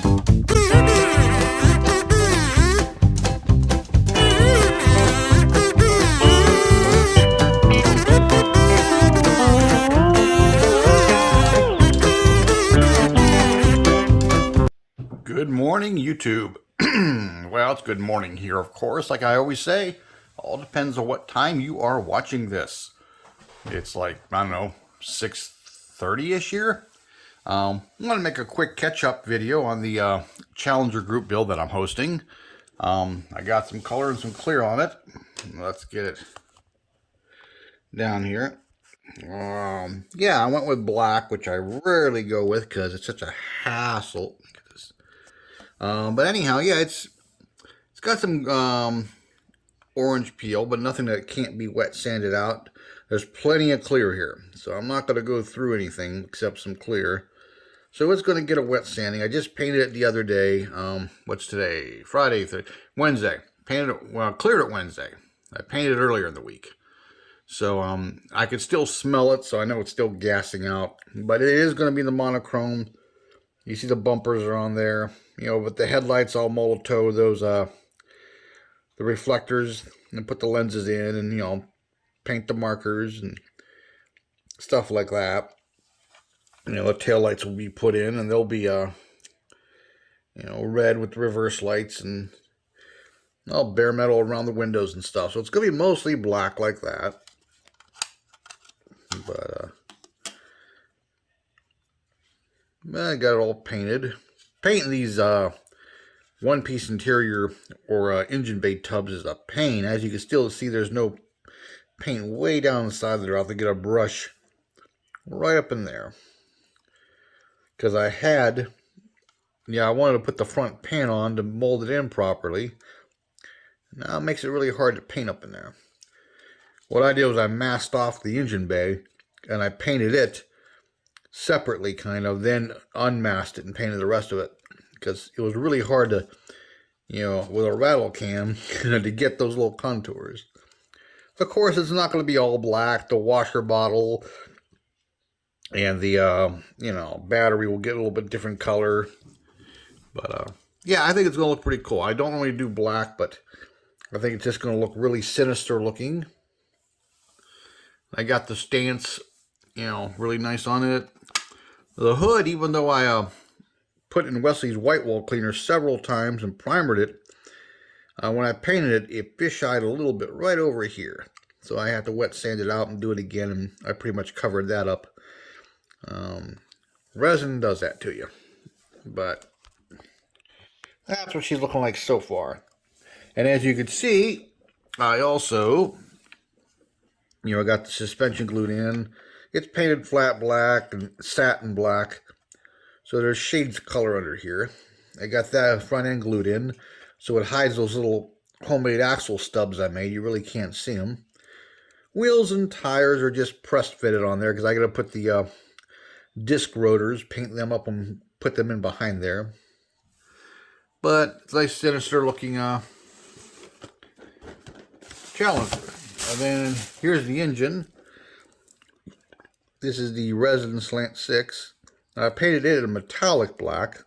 Good morning, YouTube. Well, it's good morning here, of course. Like I always say, all depends on what time you are watching this. It's like, I don't know, 6:30-ish here. I'm going to make a quick catch-up video on the Challenger group build that I'm hosting. I got some color and some clear on it. Let's get it down here. Yeah, I went with black, which I rarely go with because it's such a hassle. But anyhow, yeah, it's got some orange peel, but nothing that can't be wet sanded out. There's plenty of clear here, so I'm not going to go through anything except some clear. So it's going to get a wet sanding. I just painted it the other day. What's today? Friday, Wednesday. Painted it, well, cleared it Wednesday. I painted it earlier in the week. So I could still smell it, so I know it's still gassing out. But it is going to be the monochrome. You see the bumpers are on there, you know, but the headlights all Molotow, those, the reflectors, and put the lenses in and, you know, paint the markers and stuff like that. You know, the tail lights will be put in and they'll be, you know, red with reverse lights and all bare metal around the windows and stuff. So it's going to be mostly black like that. But, I got it all painted. Painting these one-piece interior or engine bay tubs is a pain. As you can still see, there's no paint way down the side there. I'll have to get a brush right up in there. Because I wanted to put the front pan on to mold it in properly. Now it makes it really hard to paint up in there. What I did was I masked off the engine bay and I painted it separately, kind of, then unmasked it and painted the rest of it, because it was really hard to, you know, with a rattle can to get those little contours. Of course, it's not going to be all black. The washer bottle and the you know, battery will get a little bit different color, but yeah, I think it's going to look pretty cool. I don't really do black, but I think it's just going to look really sinister looking. I got the stance, you know, really nice on it. The hood, even though I put in Wesley's white wall cleaner several times and primered it, when I painted it, it fish-eyed a little bit right over here. So I had to wet sand it out and do it again, and I pretty much covered that up. Resin does that to you. But that's what she's looking like so far. And as you can see, I also, you know, I got the suspension glued in. It's painted flat black and satin black. So there's shades of color under here. I got that front end glued in, so it hides those little homemade axle stubs I made. You really can't see them. Wheels and tires are just pressed fitted on there because I got to put the disc rotors, paint them up and put them in behind there. But it's a nice sinister looking Challenger. And then here's the engine. This is the Resin Slant 6. I painted it in metallic black.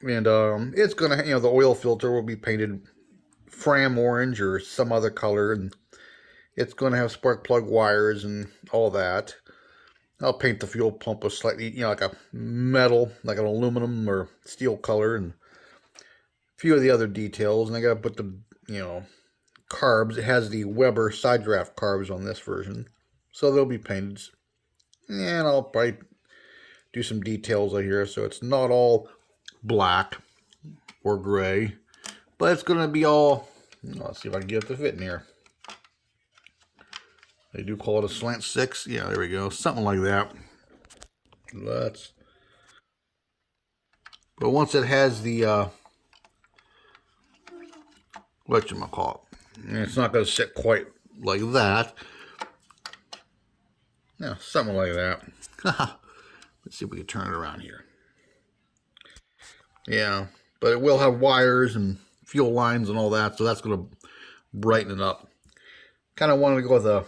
And it's going to, you know, the oil filter will be painted Fram orange or some other color. And it's going to have spark plug wires and all that. I'll paint the fuel pump a slightly, you know, like a metal, like an aluminum or steel color. And a few of the other details. And I got to put the, you know, carbs. It has the Weber side draft carbs on this version. So they'll be painted. And I'll probably do some details out here. So it's not all black or gray. But it's going to be all... Let's see if I can get it to fit in here. They do call it a Slant 6. Yeah, there we go. Something like that. But once it has the... whatchamacallit. It's not going to sit quite like that. Yeah, something like that. Let's see if we can turn it around here. Yeah, but it will have wires and fuel lines and all that, so that's going to brighten it up. Kind of wanted to go with a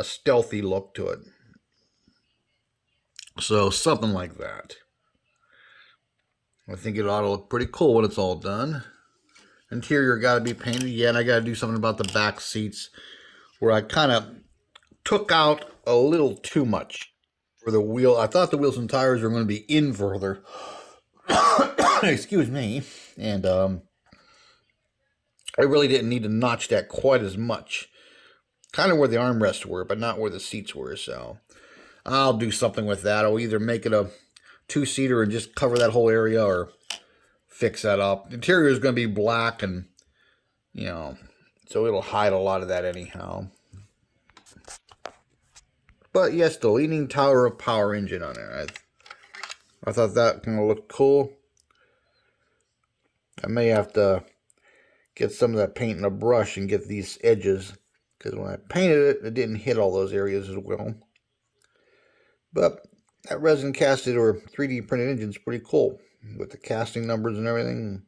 stealthy look to it. So something like that. I think it ought to look pretty cool when it's all done. Interior got to be painted. Yeah, and I got to do something about the back seats where I kind of took out a little too much for the wheel. I thought the wheels and tires were going to be in further. Excuse me. And I really didn't need to notch that quite as much. Kind of where the armrests were, but not where the seats were. So I'll do something with that. I'll either make it a two-seater and just cover that whole area, or fix that up. The interior is going to be black, and so it'll hide a lot of that anyhow. But yes, the Leaning Tower of Power engine on there. I thought that kind of looked cool. I may have to get some of that paint in a brush and get these edges, because when I painted it, it didn't hit all those areas as well. But that resin casted or 3D printed engine is pretty cool with the casting numbers and everything.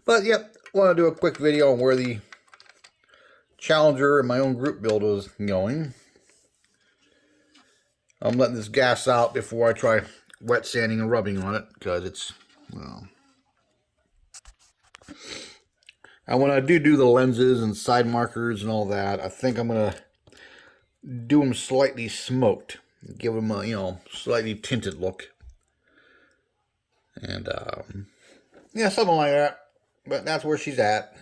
But yep, I want to do a quick video on where the Challenger and my own group build is going. I'm letting this gas out before I try wet sanding and rubbing on it, because it's, well, and when I do the lenses and side markers and all that, I think I'm going to do them slightly smoked. Give them a, slightly tinted look. And, yeah, something like that. But that's where she's at.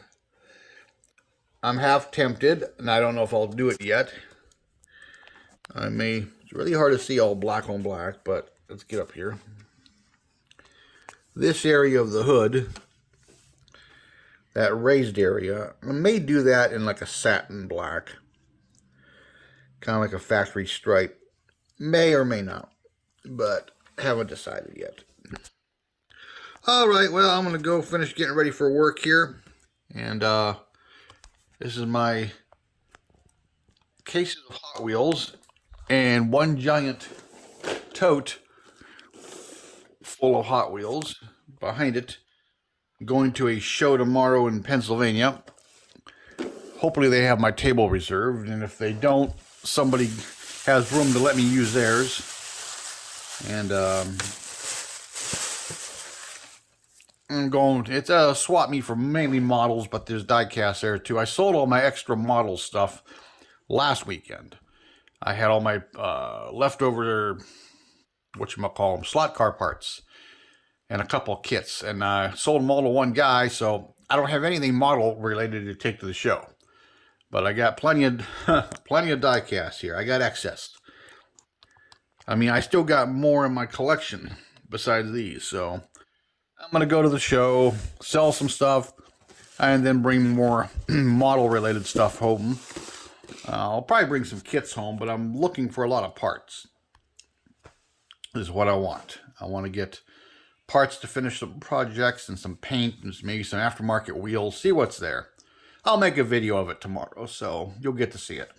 I'm half tempted, and I don't know if I'll do it yet. It's really hard to see all black on black, but let's get up here. This area of the hood, that raised area, I may do that in like a satin black. Kind of like a factory stripe. May or may not, but haven't decided yet. Alright, well, I'm going to go finish getting ready for work here. And this is my cases of Hot Wheels and one giant tote full of Hot Wheels behind it. Going to a show tomorrow in Pennsylvania. Hopefully they have my table reserved, and if they don't, somebody has room to let me use theirs. And I'm going, it's a swap meet for mainly models, but there's die-cast there too. I sold all my extra model stuff last weekend. I had all my leftover, whatchamacallem, slot car parts and a couple of kits, and I sold them all to one guy, so I don't have anything model related to take to the show. But I got plenty of die-cast here. I got excess. I mean, I still got more in my collection besides these, so I'm going to go to the show, sell some stuff, and then bring more model-related stuff home. I'll probably bring some kits home, but I'm looking for a lot of parts. This is what I want. I want to get parts to finish some projects and some paint and maybe some aftermarket wheels. See what's there. I'll make a video of it tomorrow, so you'll get to see it.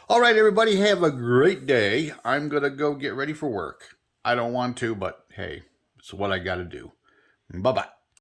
All right, everybody, have a great day. I'm going to go get ready for work. I don't want to, but hey, it's what I got to do. Bye-bye.